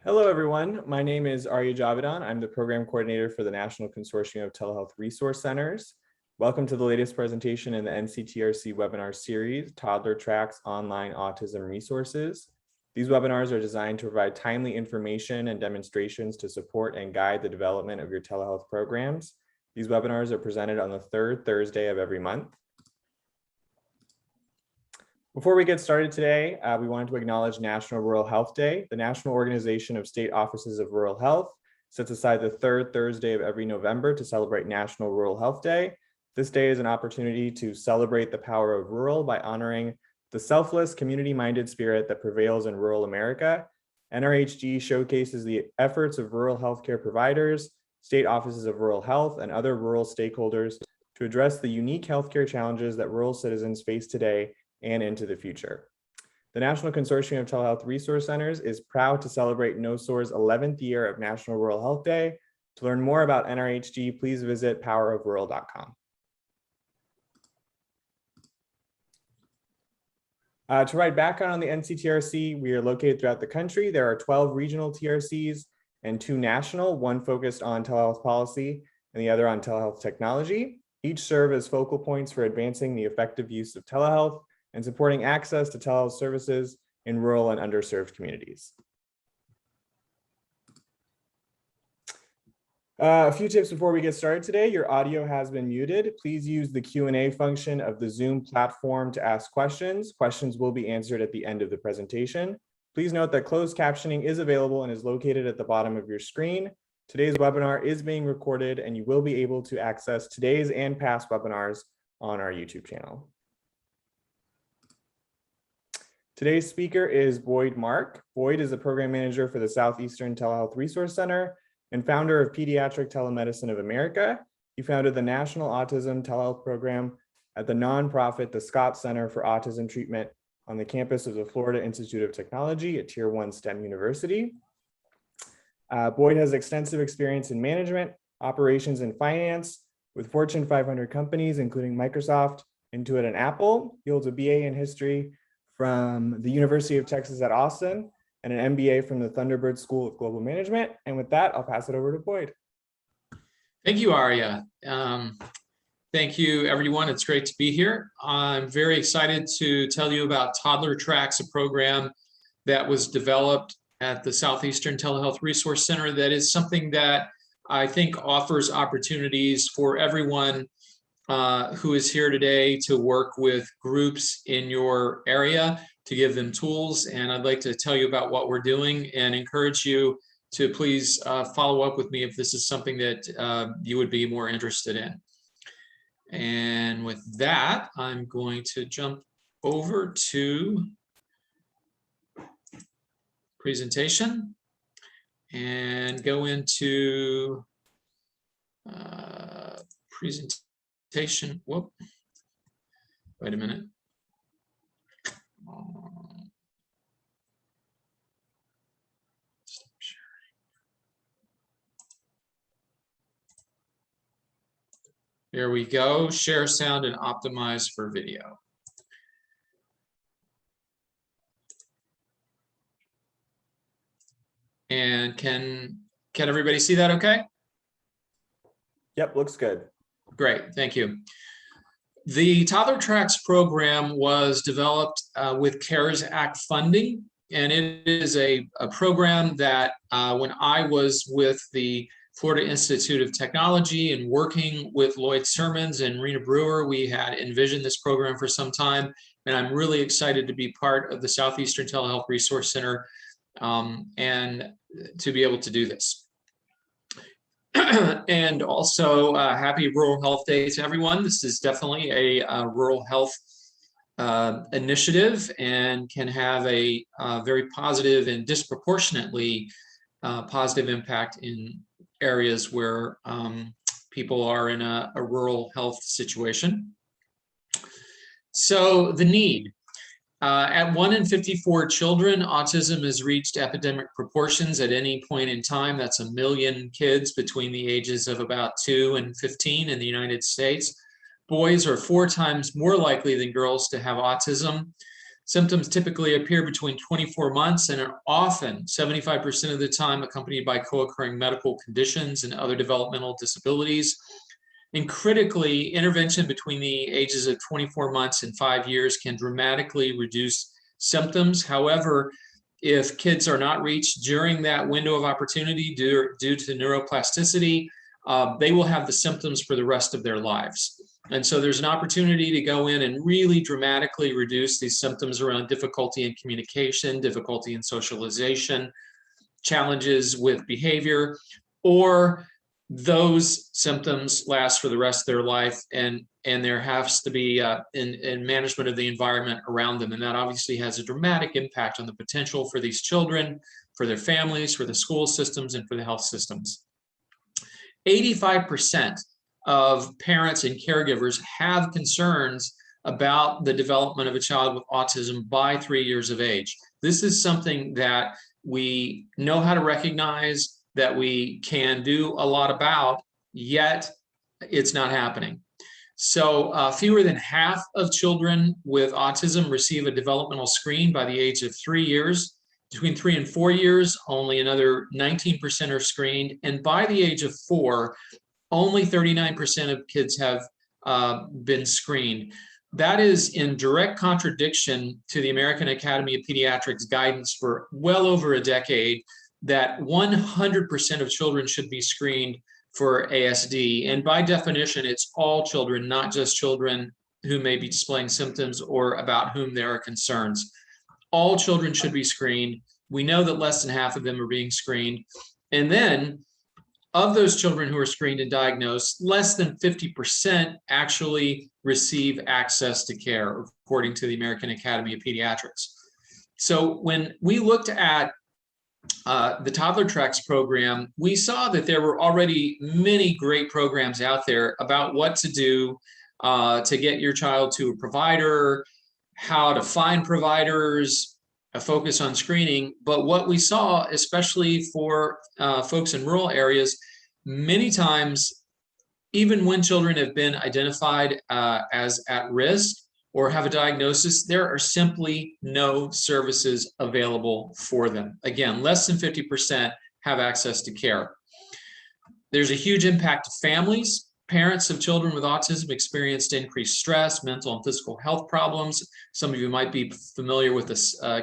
Hello, everyone. My name is Arya Javidan. I'm the program coordinator for the National Consortium of Telehealth Resource Centers. Welcome to the latest presentation in the NCTRC webinar series, Toddler Tracks Online Autism Resources. These webinars are designed to provide timely information and demonstrations to support and guide the development of your telehealth programs. These webinars are presented on the third Thursday of every month. Before we get started today, we wanted to acknowledge National Rural Health Day. The National Organization of State Offices of Rural Health sets aside the third Thursday of every November to celebrate National Rural Health Day. This day is an opportunity to celebrate the power of rural by honoring the selfless, community-minded spirit that prevails in rural America. NRHG showcases the efforts of rural healthcare providers, state offices of rural health, and other rural stakeholders to address the unique healthcare challenges that rural citizens face today and into the future. The National Consortium of Telehealth Resource Centers is proud to celebrate NOSOR's 11th year of National Rural Health Day. To learn more about NRHG, please visit powerofrural.com. To provide background on the NCTRC, we are located throughout the country. There are 12 regional TRCs and 2 national, one focused on telehealth policy and the other on telehealth technology. Each serve as focal points for advancing the effective use of telehealth and supporting access to telehealth services in rural and underserved communities. A few tips before we get started today. Your audio has been muted. Please use the Q&A function of the Zoom platform to ask questions. Questions will be answered at the end of the presentation. Please note that closed captioning is available and is located at the bottom of your screen. Today's webinar is being recorded and you will be able to access today's and past webinars on our YouTube channel. Today's speaker is Boyd Mark. Boyd is the program manager for the Southeastern Telehealth Resource Center and founder of Pediatric Telemedicine of America. He founded the National Autism Telehealth Program at the nonprofit, the Scott Center for Autism Treatment on the campus of the Florida Institute of Technology at Tier 1 STEM University. Boyd has extensive experience in management, operations, and finance with Fortune 500 companies, including Microsoft, Intuit, and Apple. He holds a BA in history from the University of Texas at Austin and an MBA from the Thunderbird School of Global Management. And with that, I'll pass it over to Boyd. Thank you, Arya. Thank you, everyone. It's great to be here. I'm very excited to tell you about Toddler Tracks, a program that was developed at the Southeastern Telehealth Resource Center. That is something that I think offers opportunities for everyone who is here today to work with groups in your area to give them tools. And I'd like to tell you about what we're doing and encourage you to please follow up with me if this is something that you would be more interested in. And with that, I'm going to jump over to presentation and go into presentation. Whoop. Wait a minute. Stop sharing. Here we go. Share sound and optimize for video. And can everybody see that okay? Yep, looks good. Great, thank you. The Toddler Tracks program was developed with CARES Act funding, and it is a program that when I was with the Florida Institute of Technology and working with Lloyd Sermons and Rena Brewer, we had envisioned this program for some time, and I'm really excited to be part of the Southeastern Telehealth Resource Center and to be able to do this. And also happy Rural Health Day to everyone. This is definitely a rural health initiative and can have a very positive and disproportionately positive impact in areas where people are in a rural health situation. So the need. At 1 in 54 children, autism has reached epidemic proportions at any point in time. That's 1 million kids between the ages of about 2 and 15 in the United States. Boys are 4 times more likely than girls to have autism. Symptoms typically appear between 24 months and are often 75% of the time accompanied by co-occurring medical conditions and other developmental disabilities. And critically, intervention between the ages of 24 months and 5 years can dramatically reduce symptoms. However, if kids are not reached during that window of opportunity due to neuroplasticity, they will have the symptoms for the rest of their lives. And so there's an opportunity to go in and really dramatically reduce these symptoms around difficulty in communication, difficulty in socialization, challenges with behavior, or those symptoms last for the rest of their life, and there has to be in management of the environment around them. And that obviously has a dramatic impact on the potential for these children, for their families, for the school systems, and for the health systems. 85% of parents and caregivers have concerns about the development of a child with autism by 3 years of age. This is something that we know how to recognize, that we can do a lot about, yet it's not happening. So fewer than half of children with autism receive a developmental screen by the age of 3 years. Between 3 and 4 years, only another 19% are screened. And by the age of 4, only 39% of kids have been screened. That is in direct contradiction to the American Academy of Pediatrics guidance for well over a decade, that 100% of children should be screened for ASD. And by definition, it's all children, not just children who may be displaying symptoms or about whom there are concerns. All children should be screened. We know that less than half of them are being screened. And then of those children who are screened and diagnosed, less than 50% actually receive access to care, according to the American Academy of Pediatrics. So when we looked at the Toddler Tracks program, we saw that there were already many great programs out there about what to do to get your child to a provider, how to find providers, a focus on screening. But what we saw, especially for folks in rural areas, many times, even when children have been identified as at risk or have a diagnosis, there are simply no services available for them. Again, less than 50% have access to care. There's a huge impact to families. Parents of children with autism experienced increased stress, mental and physical health problems. Some of you might be familiar with the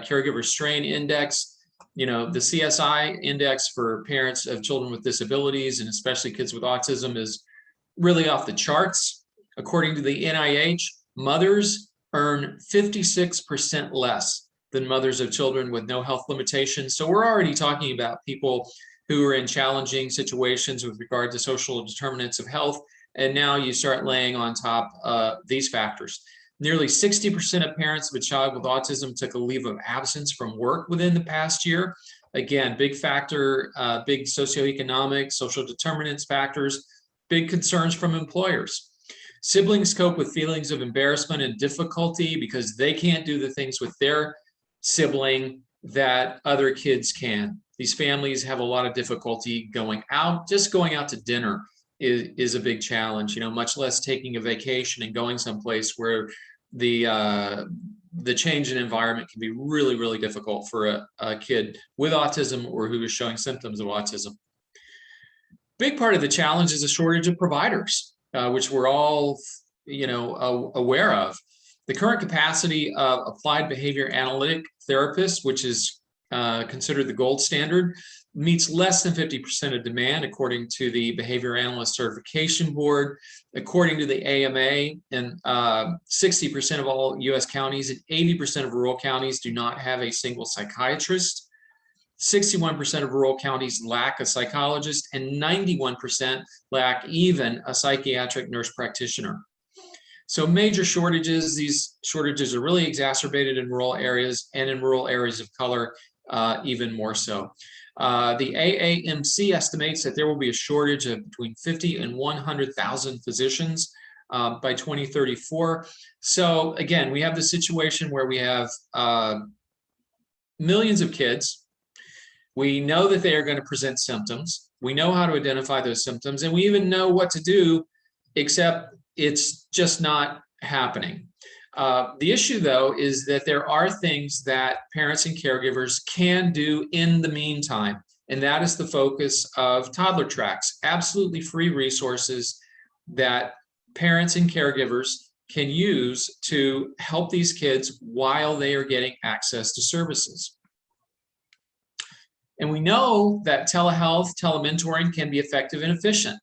caregiver strain index. You know, the CSI index for parents of children with disabilities, and especially kids with autism, is really off the charts. According to the NIH, mothers earn 56% less than mothers of children with no health limitations. So we're already talking about people who are in challenging situations with regard to social determinants of health. And now you start laying on top these factors. Nearly 60% of parents of a child with autism took a leave of absence from work within the past year. Again, big factor, big socioeconomic, social determinants factors, big concerns from employers. Siblings cope with feelings of embarrassment and difficulty because they can't do the things with their sibling that other kids can. These families have a lot of difficulty going out. Just going out to dinner is a big challenge, you know, much less taking a vacation and going someplace where the change in environment can be really, really difficult for a kid with autism or who is showing symptoms of autism. Big part of the challenge is a shortage of providers, which we're all, you know, aware of. The current capacity of applied behavior analytic therapists, which is considered the gold standard, meets less than 50% of demand, according to the Behavior Analyst Certification Board. According to the AMA, and 60% of all US counties and 80% of rural counties do not have a single psychiatrist. 61% of rural counties lack a psychologist, and 91% lack even a psychiatric nurse practitioner. So major shortages. These shortages are really exacerbated in rural areas, and in rural areas of color even more so. The AAMC estimates that there will be a shortage of between 50 and 100,000 physicians by 2034. So again, we have the situation where we have millions of kids. We know that they are going to present symptoms. We know how to identify those symptoms, and we even know what to do, except it's just not happening. The issue, though, is that there are things that parents and caregivers can do in the meantime, and that is the focus of Toddler Tracks, absolutely free resources that parents and caregivers can use to help these kids while they are getting access to services. And we know that telehealth, telementoring can be effective and efficient.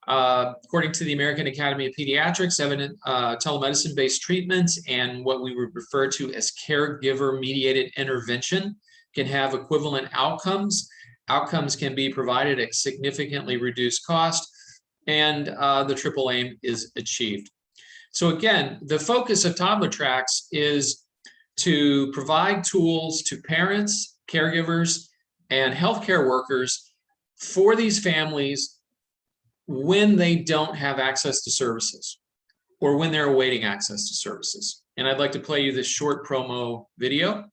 According to the American Academy of Pediatrics, evident telemedicine-based treatments and what we would refer to as caregiver-mediated intervention can have equivalent outcomes. Outcomes can be provided at significantly reduced cost, and the triple aim is achieved. So again, the focus of Toddler Tracks is to provide tools to parents, caregivers, and healthcare workers for these families when they don't have access to services or when they're awaiting access to services. And I'd like to play you this short promo video.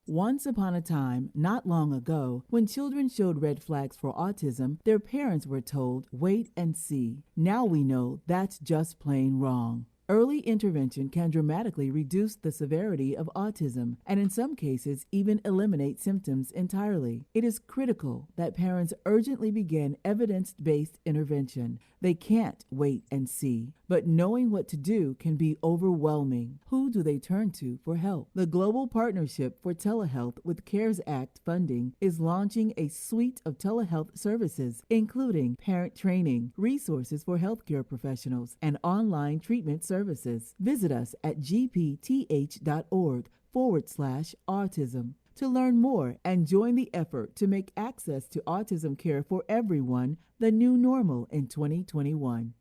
Once upon a time, not long ago, when children showed red flags for autism, their parents were told, wait and see. Now we know that's just plain wrong. Early intervention can dramatically reduce the severity of autism and in some cases even eliminate symptoms entirely. It is critical that parents urgently begin evidence-based intervention. They can't wait and see, but knowing what to do can be overwhelming. Who do they turn to for help? The Global Partnership for Telehealth with CARES Act funding is launching a suite of telehealth services, including parent training, resources for healthcare professionals, and online treatment services. Visit us at gpth.org/autism to learn more and join the effort to make access to autism care for everyone the new normal in 2021.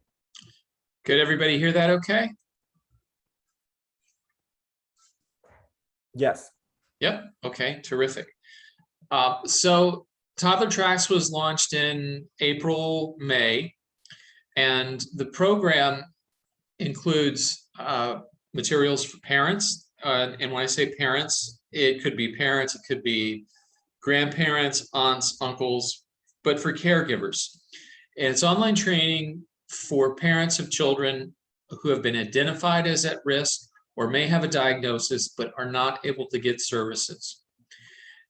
Could everybody hear that okay? Yes. Yep. Okay, terrific. So Toddler Tracks was launched in April, May, and the program includes materials for parents. And when I say parents, it could be parents, it could be grandparents, aunts, uncles, but for caregivers. And it's online training for parents of children who have been identified as at risk or may have a diagnosis but are not able to get services.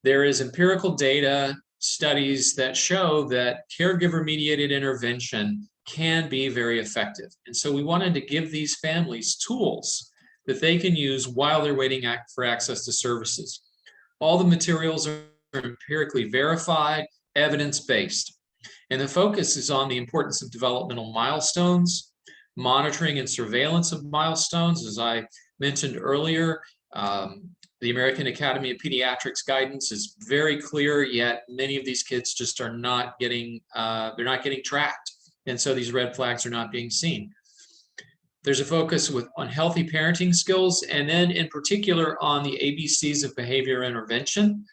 There is empirical data, studies that show that caregiver-mediated intervention can be very effective. And so we wanted to give these families tools that they can use while they're waiting for access to services. All the materials are empirically verified, evidence-based. And the focus is on the importance of developmental milestones, monitoring and surveillance of milestones. As I mentioned earlier, the American Academy of Pediatrics guidance is very clear, yet many of these kids just are not getting, they're not getting tracked. And so these red flags are not being seen. There's a focus on healthy parenting skills, and then in particular on the ABCs of behavior intervention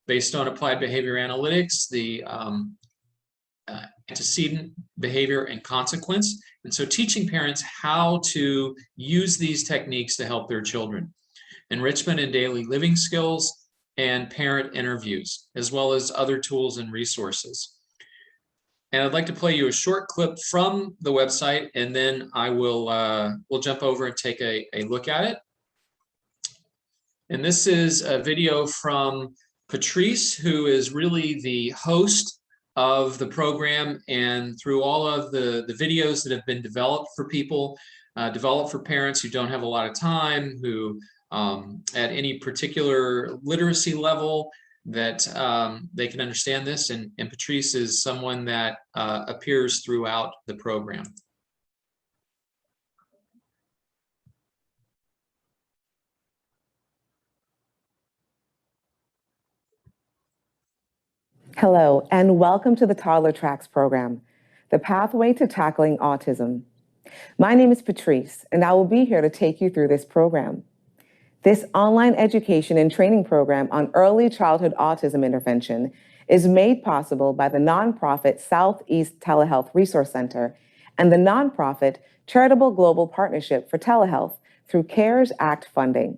based on applied behavior analytics, the antecedent, behavior, and consequence. And so teaching parents how to use these techniques to help their children. Enrichment in daily living skills and parent interviews, as well as other tools and resources. And I'd like to play you a short clip from the website, and then I will we'll jump over and take a look at it. And this is a video from Patrice, who is really the host of the program, and through all of the videos that have been developed for people, developed for parents who don't have a lot of time, who at any particular literacy level, that they can understand this, and Patrice is someone that appears throughout the program. Hello, and welcome to the Toddler Tracks program, the pathway to tackling autism. My name is Patrice, and I will be here to take you through this program. This online education and training program on early childhood autism intervention is made possible by the nonprofit Southeast Telehealth Resource Center and the nonprofit Charitable Global Partnership for Telehealth through CARES Act funding.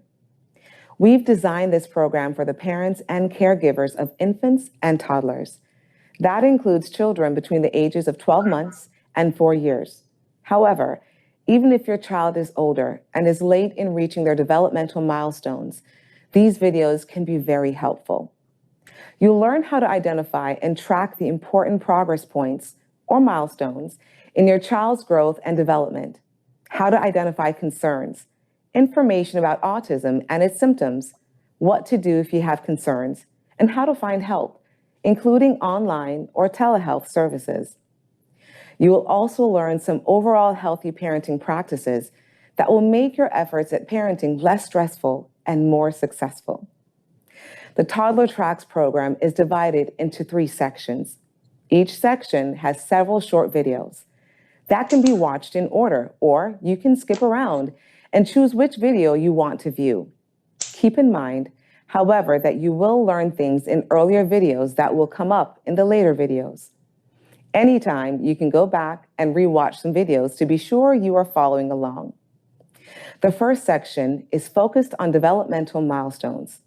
We've designed this program for the parents and caregivers of infants and toddlers. That includes children between the ages of 12 months and 4 years. However, even if your child is older and is late in reaching their developmental milestones, these videos can be very helpful. You'll learn how to identify and track the important progress points or milestones in your child's growth and development, how to identify concerns, information about autism and its symptoms, what to do if you have concerns, and how to find help, including online or telehealth services. You will also learn some overall healthy parenting practices that will make your efforts at parenting less stressful and more successful. The Toddler Tracks program is divided into 3 sections. Each section has several short videos that can be watched in order, or you can skip around and choose which video you want to view. Keep in mind, however, that you will learn things in earlier videos that will come up in the later videos. Anytime, you can go back and rewatch some videos to be sure you are following along. The first section is focused on developmental milestones.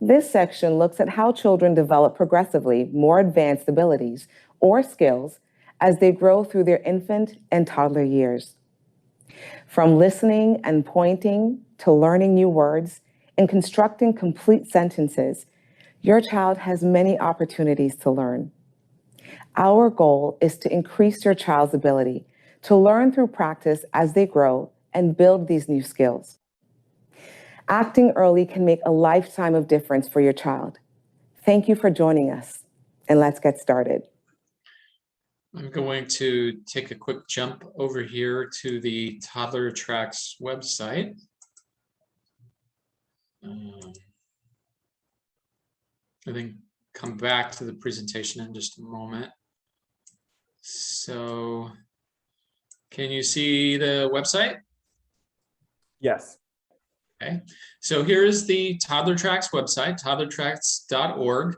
This section looks at how children develop progressively more advanced abilities or skills as they grow through their infant and toddler years. From listening and pointing to learning new words and constructing complete sentences, your child has many opportunities to learn. Our goal is to increase your child's ability to learn through practice as they grow and build these new skills. Acting early can make a lifetime of difference for your child. Thank you for joining us, and let's get started. I'm going to take a quick jump over here to the Toddler Tracks website. I think come back to the presentation in just a moment. So can you see the website? Yes. Okay, so here is the Toddler Tracks website, toddlertracks.org.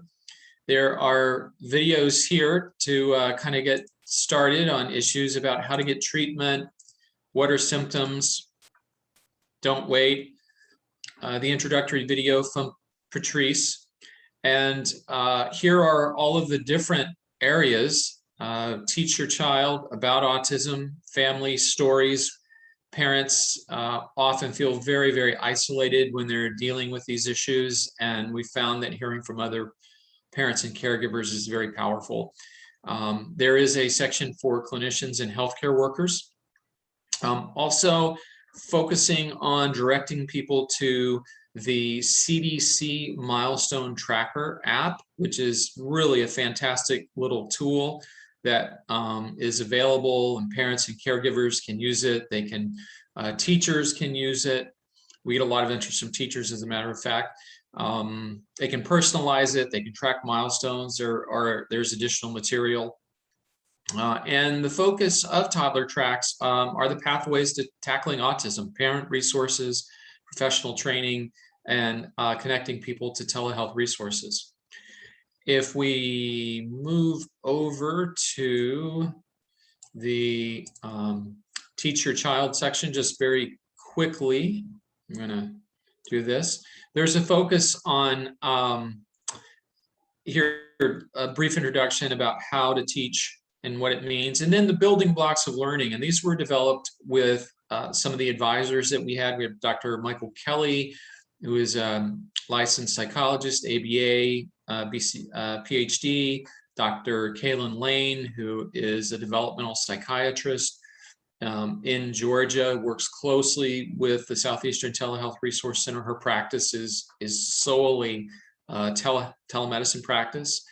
There are videos here to kind of get started on issues about how to get treatment, what are symptoms, don't wait, the introductory video from Patrice. And here are all of the different areas. Teach your child about autism, family stories. Parents often feel very, very isolated when they're dealing with these issues. And we found that hearing from other parents and caregivers is very powerful. There is a section for clinicians and healthcare workers. Also focusing on directing people to the CDC Milestone Tracker app, which is really a fantastic little tool that is available, and parents and caregivers can use it. They can, teachers can use it. We get a lot of interest from teachers, as a matter of fact. They can personalize it. They can track milestones, or there's additional material. And the focus of Toddler Tracks are the pathways to tackling autism, parent resources, professional training, and connecting people to telehealth resources. If we move over to the Teach Your Child section, just very quickly, I'm going to do this. There's a focus on here, a brief introduction about how to teach and what it means, and then the building blocks of learning. And these were developed with some of the advisors that we had. We have Dr. Michael Kelly, who is a licensed psychologist, ABA, PhD, Dr. Kaylin Lane, who is a developmental psychiatrist in Georgia, works closely with the Southeastern Telehealth Resource Center. Her practice is solely telemedicine practice.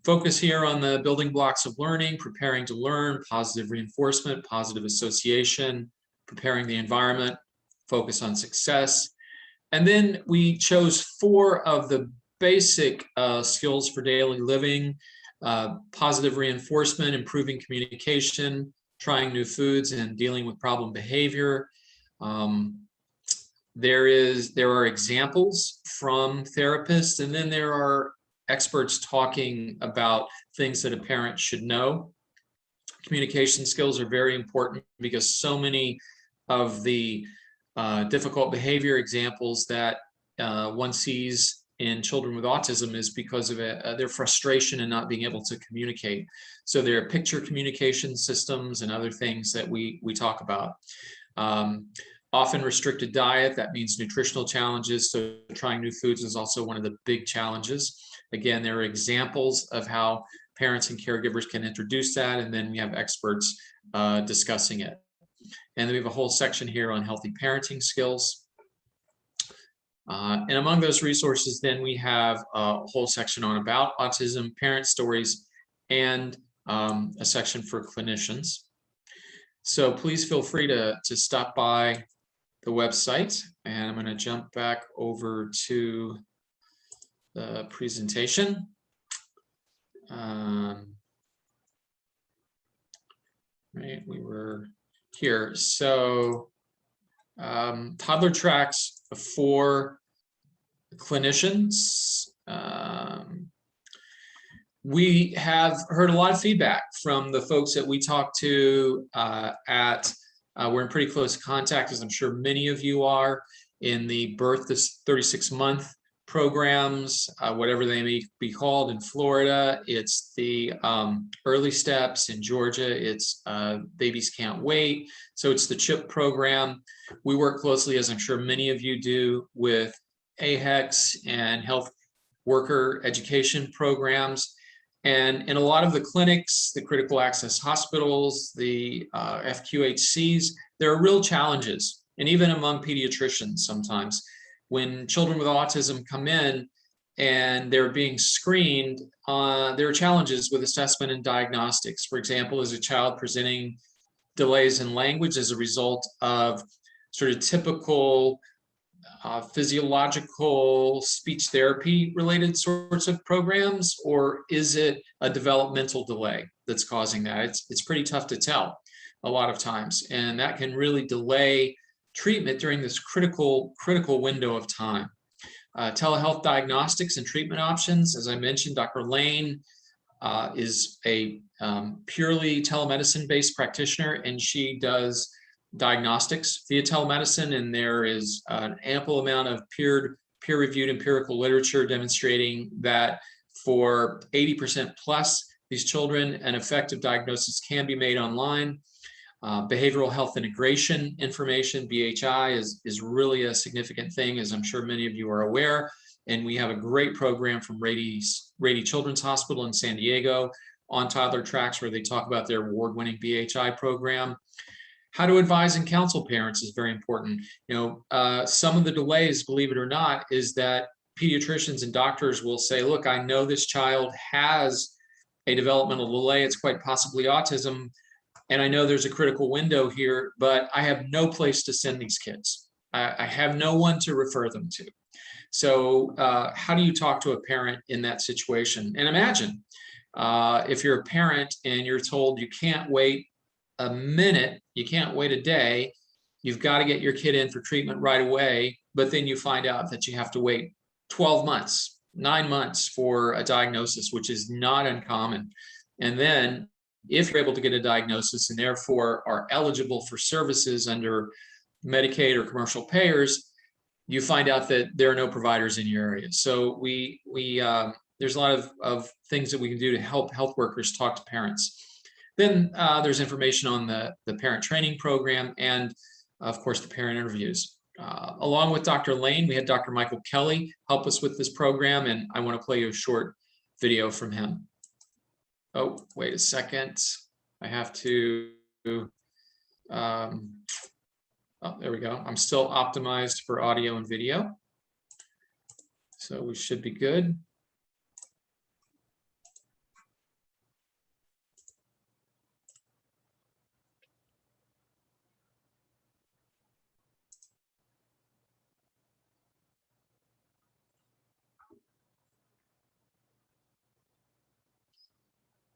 Focus here on the building blocks of learning, preparing to learn, positive reinforcement, positive association, preparing the environment, focus on success. And then we chose 4 of the basic skills for daily living: positive reinforcement, improving communication, trying new foods, and dealing with problem behavior. There are examples from therapists, and then there are experts talking about things that a parent should know. Communication skills are very important because so many of the difficult behavior examples that one sees in children with autism is because of their frustration in not being able to communicate. So there are picture communication systems and other things that we talk about. Often restricted diet, that means nutritional challenges. So trying new foods is also one of the big challenges. Again, there are examples of how parents and caregivers can introduce that, and then we have experts discussing it. And then we have a whole section here on healthy parenting skills. And among those resources, then we have a whole section on about autism, parent stories, and a section for clinicians. So please feel free to stop by the website, and I'm going to jump back over to the presentation. Right, we were here. So Toddler Tracks for clinicians. We have heard a lot of feedback from the folks that we talked to we're in pretty close contact, as I'm sure many of you are, in the birth to 36-month programs, whatever they may be called in Florida. It's the early steps in Georgia. It's Babies Can't Wait. So it's the CHIP program. We work closely, as I'm sure many of you do, with AHEX and health worker education programs. And in a lot of the clinics, the critical access hospitals, the FQHCs, there are real challenges. And even among pediatricians sometimes, when children with autism come in and they're being screened, there are challenges with assessment and diagnostics. For example, is a child presenting delays in language as a result of sort of typical physiological speech therapy related sorts of programs, or is it a developmental delay that's causing that? It's pretty tough to tell a lot of times, and that can really delay treatment during this critical window of time. Telehealth diagnostics and treatment options, as I mentioned, Dr. Lane is a purely telemedicine-based practitioner, and she does diagnostics via telemedicine, and there is an ample amount of peer-reviewed empirical literature demonstrating that for 80% plus these children, an effective diagnosis can be made online. Behavioral health integration information, BHI, is really a significant thing, as I'm sure many of you are aware. And we have a great program from Rady Children's Hospital in San Diego on Toddler Tracks, where they talk about their award-winning BHI program. How to advise and counsel parents is very important. Some of the delays, believe it or not, is that pediatricians and doctors will say, look, I know this child has a developmental delay. It's quite possibly autism. And I know there's a critical window here, but I have no place to send these kids. I have no one to refer them to. So how do you talk to a parent in that situation? And imagine if you're a parent and you're told you can't wait a minute, you can't wait a day, you've got to get your kid in for treatment right away, but then you find out that you have to wait 12 months, 9 months for a diagnosis, which is not uncommon. And then if you're able to get a diagnosis and therefore are eligible for services under Medicaid or commercial payers, you find out that there are no providers in your area. So there's a lot of things that we can do to help health workers talk to parents. Then there's information on the parent training program and, of course, the parent interviews. Along with Dr. Lane, we had Dr. Michael Kelly help us with this program, and I want to play you a short video from him. Oh, wait a second. I have to, oh, there we go. I'm still optimized for audio and video. So we should be good.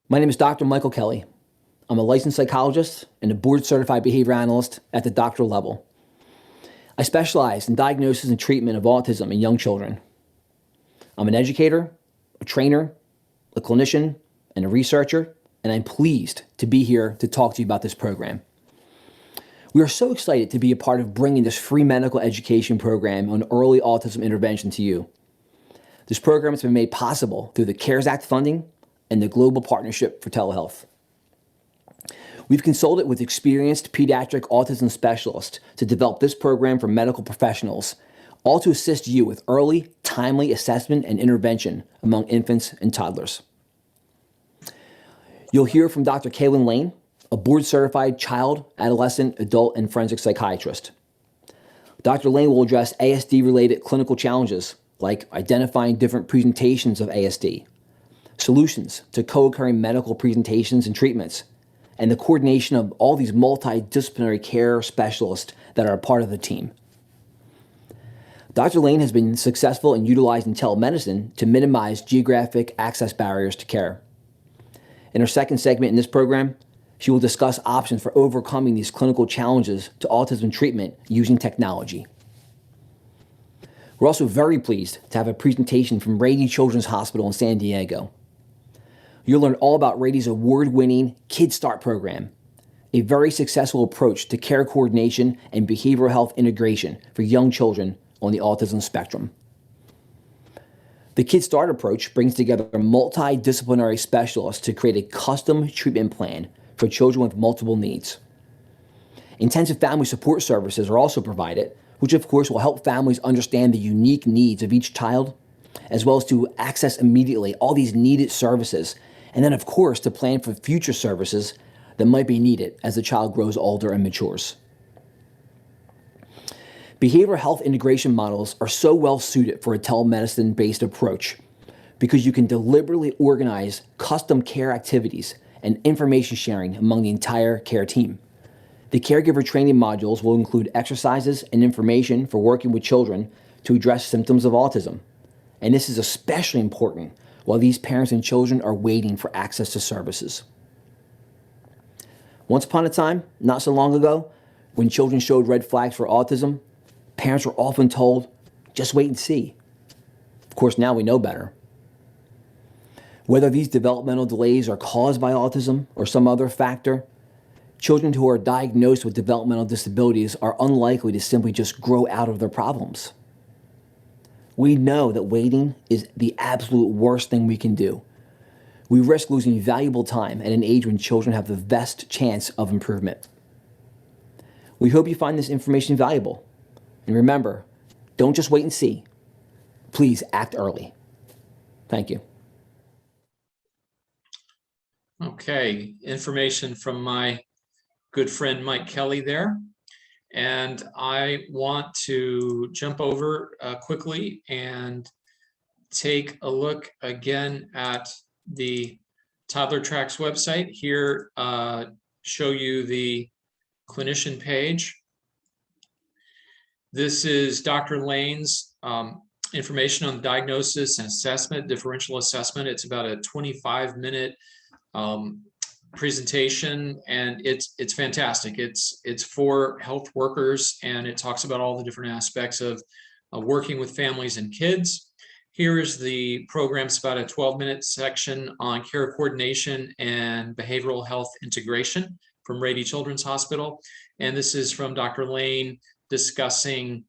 My name is Dr. Michael Kelly. I'm a licensed psychologist and a board-certified behavior analyst at the doctoral level. I specialize in diagnosis and treatment of autism in young children. I'm an educator, a trainer, a clinician, and a researcher, and I'm pleased to be here to talk to you about this program. We are so excited to be a part of bringing this free medical education program on early autism intervention to you. This program has been made possible through the CARES Act funding and the Global Partnership for Telehealth. We've consulted with experienced pediatric autism specialists to develop this program for medical professionals, all to assist you with early, timely assessment and intervention among infants and toddlers. You'll hear from Dr. Kaylin Lane, a board-certified child, adolescent, adult, and forensic psychiatrist. Dr. Lane will address ASD-related clinical challenges like identifying different presentations of ASD, solutions to co-occurring medical presentations and treatments, and the coordination of all these multidisciplinary care specialists that are a part of the team. Dr. Lane has been successful in utilizing telemedicine to minimize geographic access barriers to care. In her second segment in this program, she will discuss options for overcoming these clinical challenges to autism treatment using technology. We're also very pleased to have a presentation from Rady Children's Hospital in San Diego. You'll learn all about Rady's award-winning Kid Start program, a very successful approach to care coordination and behavioral health integration for young children on the autism spectrum. The Kid Start approach brings together multidisciplinary specialists to create a custom treatment plan for children with multiple needs. Intensive family support services are also provided, which of course will help families understand the unique needs of each child, as well as to access immediately all these needed services, and then of course to plan for future services that might be needed as the child grows older and matures. Behavioral health integration models are so well suited for a telemedicine-based approach because you can deliberately organize custom care activities and information sharing among the entire care team. The caregiver training modules will include exercises and information for working with children to address symptoms of autism. And this is especially important while these parents and children are waiting for access to services. Once upon a time, not so long ago, when children showed red flags for autism, parents were often told, just wait and see. Of course, now we know better. Whether these developmental delays are caused by autism or some other factor, children who are diagnosed with developmental disabilities are unlikely to simply just grow out of their problems. We know that waiting is the absolute worst thing we can do. We risk losing valuable time at an age when children have the best chance of improvement. We hope you find this information valuable. And remember, don't just wait and see. Please act early. Thank you. Okay, information from my good friend Mike Kelly there. And I want to jump over quickly and take a look again at the Toddler Tracks website. Here, show you the clinician page. This is Dr. Lane's information on diagnosis and assessment, differential assessment. It's about a 25-minute presentation, and it's fantastic. It's for health workers, and it talks about all the different aspects of working with families and kids. Here is the program. It's about a 12-minute section on care coordination and behavioral health integration from Rady Children's Hospital. And this is from Dr. Lane discussing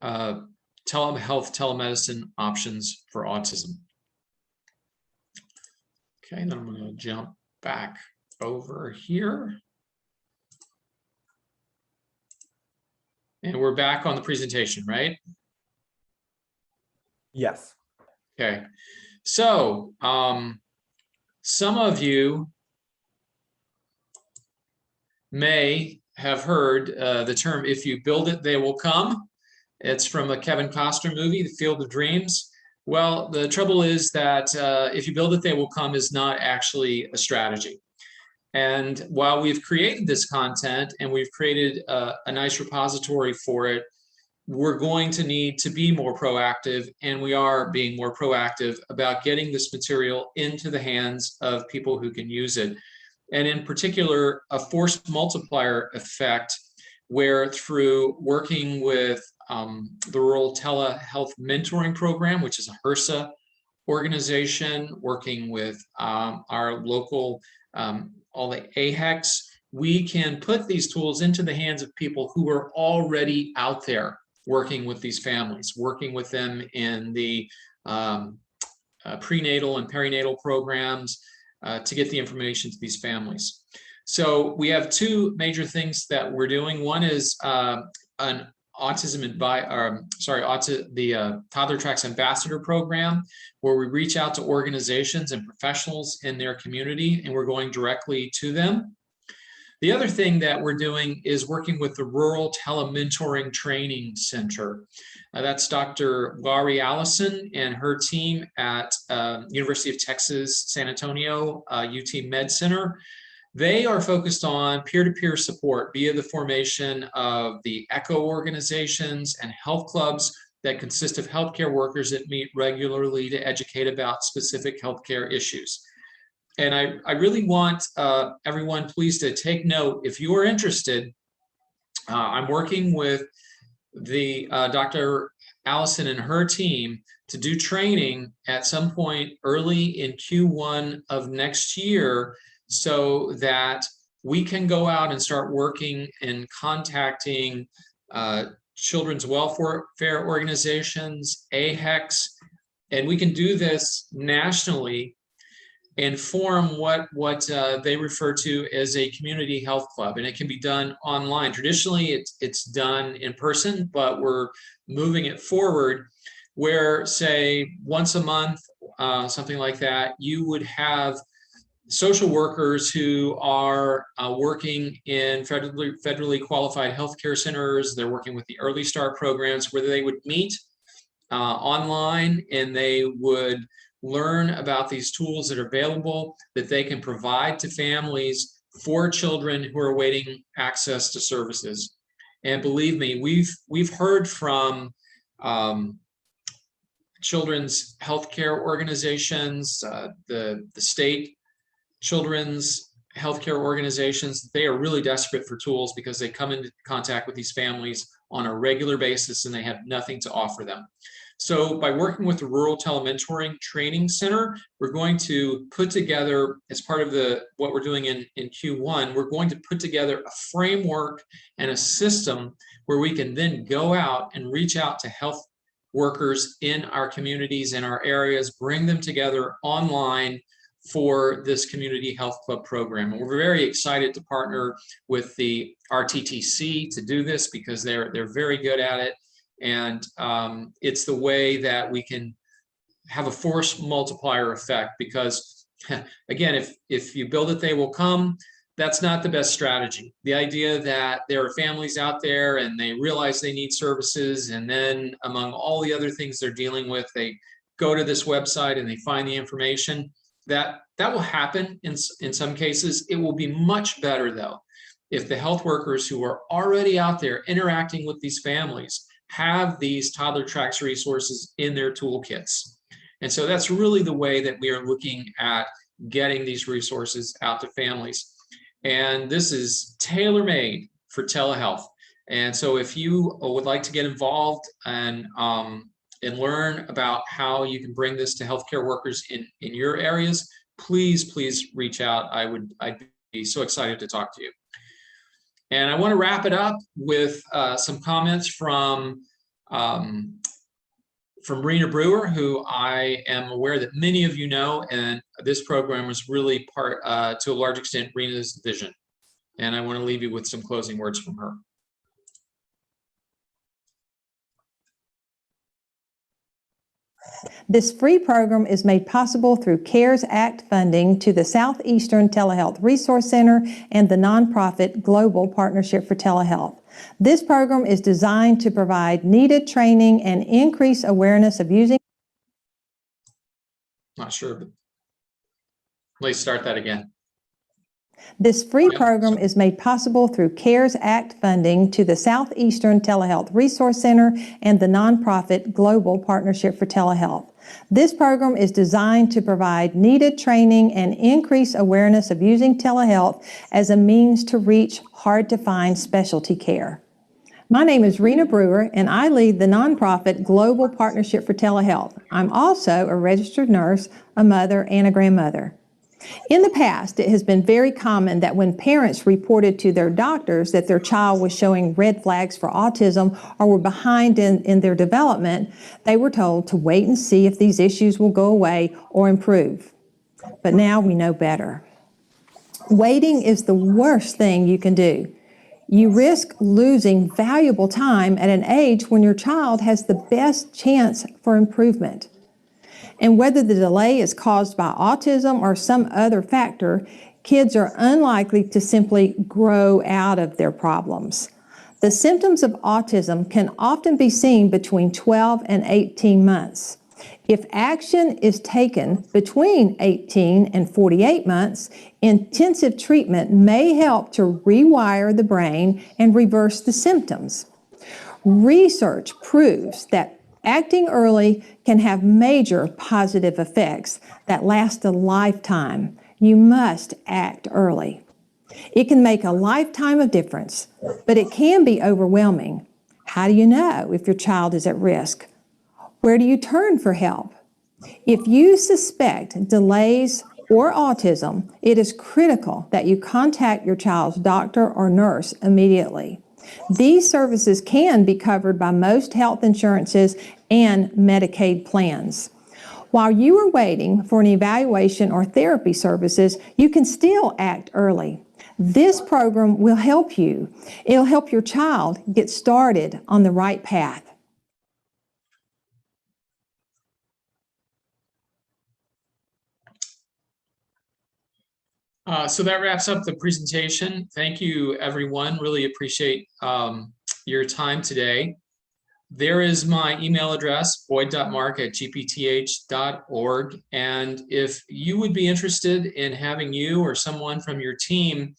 telehealth, telemedicine options for autism. Okay, then I'm going to jump back over here. And we're back on the presentation, right? Yes. Okay, so some of you may have heard the term, if you build it, they will come. It's from a Kevin Costner movie, The Field of Dreams. Well, the trouble is that if you build it, they will come is not actually a strategy. And while we've created this content and we've created a nice repository for it, we're going to need to be more proactive, and we are being more proactive about getting this material into the hands of people who can use it. And in particular, a force multiplier effect, where through working with the Rural Telehealth Mentoring Program, which is a HRSA organization, working with our local, all the AHECs, we can put these tools into the hands of people who are already out there working with these families, working with them in the prenatal and perinatal programs to get the information to these families. So we have two major things that we're doing. One is an the Toddler Tracks Ambassador Program, where we reach out to organizations and professionals in their community, and we're going directly to them. The other thing that we're doing is working with the Rural Telementoring Training Center. That's Dr. Laurie Allison and her team at University of Texas, San Antonio, UT Med Center. They are focused on peer-to-peer support via the formation of the ECHO organizations and health clubs that consist of healthcare workers that meet regularly to educate about specific healthcare issues. And I really want everyone please to take note. If you are interested, I'm working with the Dr. Allison and her team to do training at some point early in Q1 of next year, so that we can go out and start working and contacting children's welfare organizations, AHECs, and we can do this nationally and form what they refer to as a community health club. And it can be done online. Traditionally, it's done in person, but we're moving it forward where, say, once a month, something like that, you would have social workers who are working in federally qualified healthcare centers. They're working with the Early Start programs where they would meet online, and they would learn about these tools that are available that they can provide to families for children who are awaiting access to services. And believe me, we've heard from children's healthcare organizations, the state children's healthcare organizations. They are really desperate for tools because they come into contact with these families on a regular basis and they have nothing to offer them. So by working with the Rural Telementoring Training Center, we're going to put together, as part of what we're doing in Q1, we're going to put together a framework and a system where we can then go out and reach out to health workers in our communities, in our areas, bring them together online for this community health club program. And we're very excited to partner with the RTTC to do this because they're very good at it. And it's the way that we can have a force multiplier effect, because again, if you build it, they will come. That's not the best strategy. The idea that there are families out there and they realize they need services, and then among all the other things they're dealing with, they go to this website and they find the information. That will happen in some cases. It will be much better, though, if the health workers who are already out there interacting with these families have these Toddler Tracks resources in their toolkits. And so that's really the way that we are looking at getting these resources out to families. And this is tailor-made for telehealth. And so if you would like to get involved and learn about how you can bring this to healthcare workers in your areas, please reach out. I'd be so excited to talk to you. And I want to wrap it up with some comments from Rena Brewer, who I am aware that many of you know, and this program was really part, to a large extent, Rena's vision. And I want to leave you with some closing words from her. This free program is made possible through CARES Act funding to the Southeastern Telehealth Resource Center and the nonprofit Global Partnership for Telehealth. This program is designed to provide needed training and increase awareness of using. Not sure, but please start that again. This free program is made possible through CARES Act funding to the Southeastern Telehealth Resource Center and the nonprofit Global Partnership for Telehealth. This program is designed to provide needed training and increase awareness of using telehealth as a means to reach hard-to-find specialty care. My name is Rena Brewer, and I lead the nonprofit Global Partnership for Telehealth. I'm also a registered nurse, a mother, and a grandmother. In the past, it has been very common that when parents reported to their doctors that their child was showing red flags for autism or were behind in their development, they were told to wait and see if these issues will go away or improve. But now we know better. Waiting is the worst thing you can do. You risk losing valuable time at an age when your child has the best chance for improvement. And whether the delay is caused by autism or some other factor, kids are unlikely to simply grow out of their problems. The symptoms of autism can often be seen between 12 and 18 months. If action is taken between 18 and 48 months, intensive treatment may help to rewire the brain and reverse the symptoms. Research proves that acting early can have major positive effects that last a lifetime. You must act early. It can make a lifetime of difference, but it can be overwhelming. How do you know if your child is at risk? Where do you turn for help? If you suspect delays or autism, it is critical that you contact your child's doctor or nurse immediately. These services can be covered by most health insurances and Medicaid plans. While you are waiting for an evaluation or therapy services, you can still act early. This program will help you. It'll help your child get started on the right path. So that wraps up the presentation. Thank you, everyone. Really appreciate your time today. There is my email address, boyd.mark@gpth.org. And if you would be interested in having you or someone from your team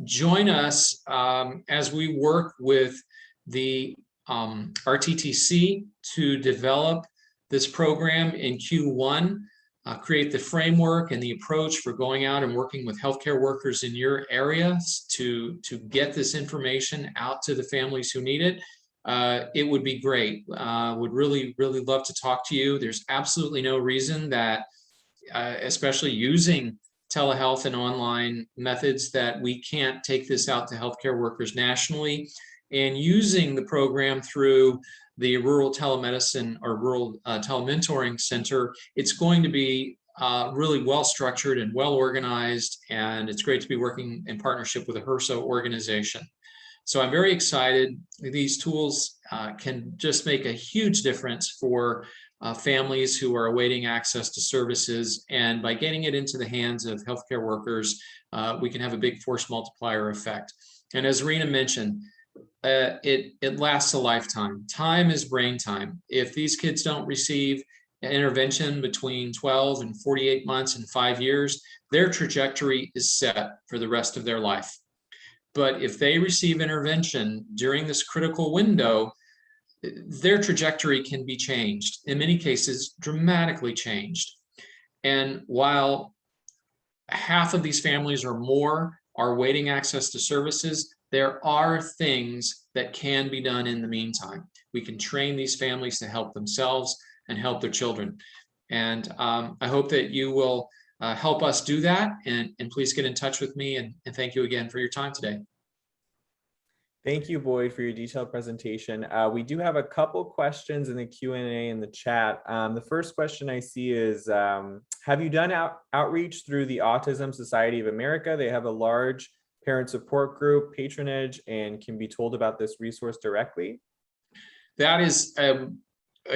join us as we work with the RTTC to develop this program in Q1, create the framework and the approach for going out and working with healthcare workers in your areas to get this information out to the families who need it. It would be great. Would really, really love to talk to you. There's absolutely no reason that, especially using telehealth and online methods, that we can't take this out to healthcare workers nationally. And using the program through the Rural Telemedicine or Rural Telementoring Center, it's going to be really well structured and well organized, and it's great to be working in partnership with a HRSA organization. So I'm very excited. These tools can just make a huge difference for families who are awaiting access to services, and by getting it into the hands of healthcare workers, we can have a big force multiplier effect. And as Rena mentioned, it lasts a lifetime. Time is brain time. If these kids don't receive an intervention between 12 and 48 months and 5 years, their trajectory is set for the rest of their life. But if they receive intervention during this critical window, their trajectory can be changed, in many cases dramatically changed. And while half of these families or more are waiting access to services, there are things that can be done in the meantime. We can train these families to help themselves and help their children. And I hope that you will help us do that. And please get in touch with me. And thank you again for your time today. Thank you, Boyd, for your detailed presentation. We do have a couple questions in the Q&A in the chat. The first question I see is, have you done outreach through the Autism Society of America? They have a large parent support group, patronage, and can be told about this resource directly? That is a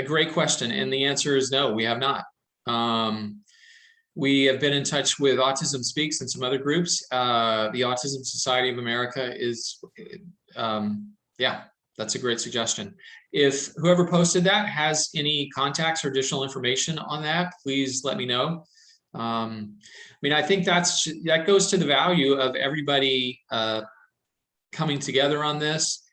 great question. And the answer is no, we have not. We have been in touch with Autism Speaks and some other groups. The Autism Society of America is, yeah, that's a great suggestion. If whoever posted that has any contacts or additional information on that, please let me know. I mean, I think that goes to the value of everybody coming together on this,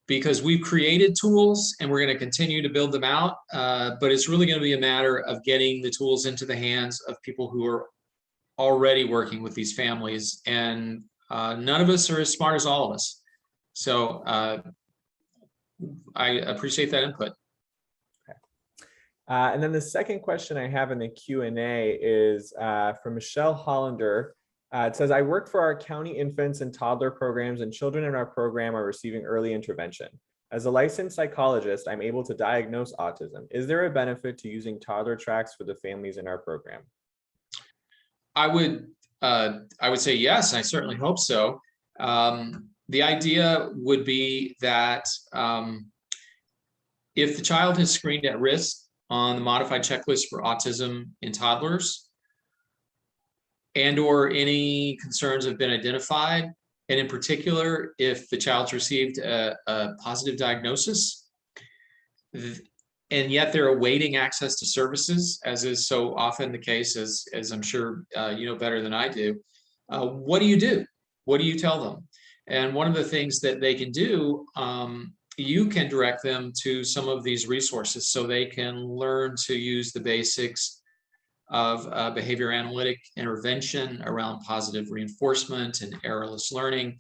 because we've created tools and we're going to continue to build them out. But it's really going to be a matter of getting the tools into the hands of people who are already working with these families. And none of us are as smart as all of us. So I appreciate that input. And then the second question I have in the Q&A is from Michelle Hollander. It says, I work for our county infants and toddler programs, and children in our program are receiving early intervention. As a licensed psychologist, I'm able to diagnose autism. Is there a benefit to using Toddler Tracks for the families in our program? I would say yes. I certainly hope so. The idea would be that if the child is screened at risk on the modified checklist for autism in toddlers, and or any concerns have been identified, and in particular, if the child's received a positive diagnosis, and yet they're awaiting access to services, as is so often the case, as I'm sure you know better than I do, what do you do? What do you tell them? And one of the things that they can do, you can direct them to some of these resources so they can learn to use the basics of behavior analytic intervention around positive reinforcement and errorless learning.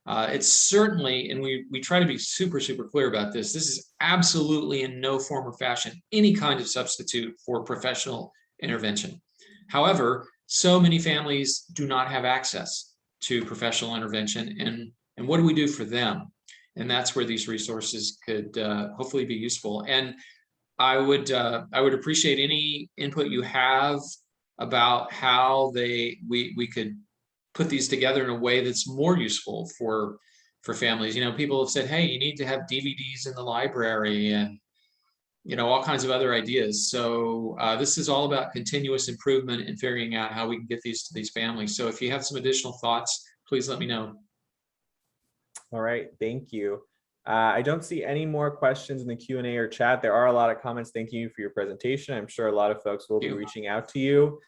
It's certainly, and we try to be super clear about this, this is absolutely in no form or fashion any kind of substitute for professional intervention. However, so many families do not have access to professional intervention, and what do we do for them? And that's where these resources could hopefully be useful. And I would appreciate any input you have about how we could put these together in a way that's more useful for families. You know, people have said, hey, you need to have DVDs in the library, and you know, all kinds of other ideas. So this is all about continuous improvement and figuring out how we can get these to these families. So if you have some additional thoughts, please let me know. All right, thank you. I don't see any more questions in the Q&A or chat. There are a lot of comments. Thank you for your presentation. I'm sure a lot of folks will be reaching out to you.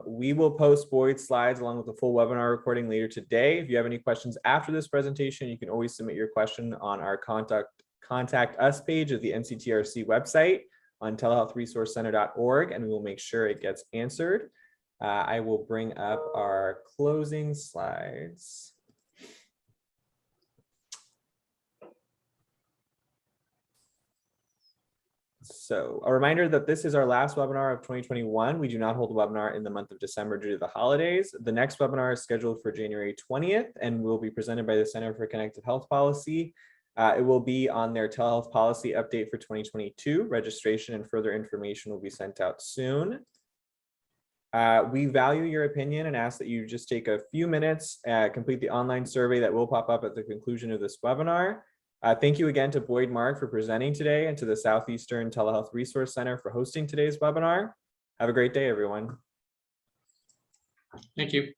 We will post Boyd's slides along with the full webinar recording later today. If you have any questions after this presentation, you can always submit your question on our contact us page of the NCTRC website on telehealthresourcecenter.org, and we will make sure it gets answered. I will bring up our closing slides. So a reminder that this is our last webinar of 2021. We do not hold a webinar in the month of December due to the holidays. The next webinar is scheduled for January 20th and will be presented by the Center for Connected Health Policy. It will be on their telehealth policy update for 2022. Registration and further information will be sent out soon. We value your opinion and ask that you just take a few minutes, complete the online survey that will pop up at the conclusion of this webinar. Thank you again to Boyd Mark for presenting today, and to the Southeastern Telehealth Resource Center for hosting today's webinar. Have a great day, everyone. Thank you.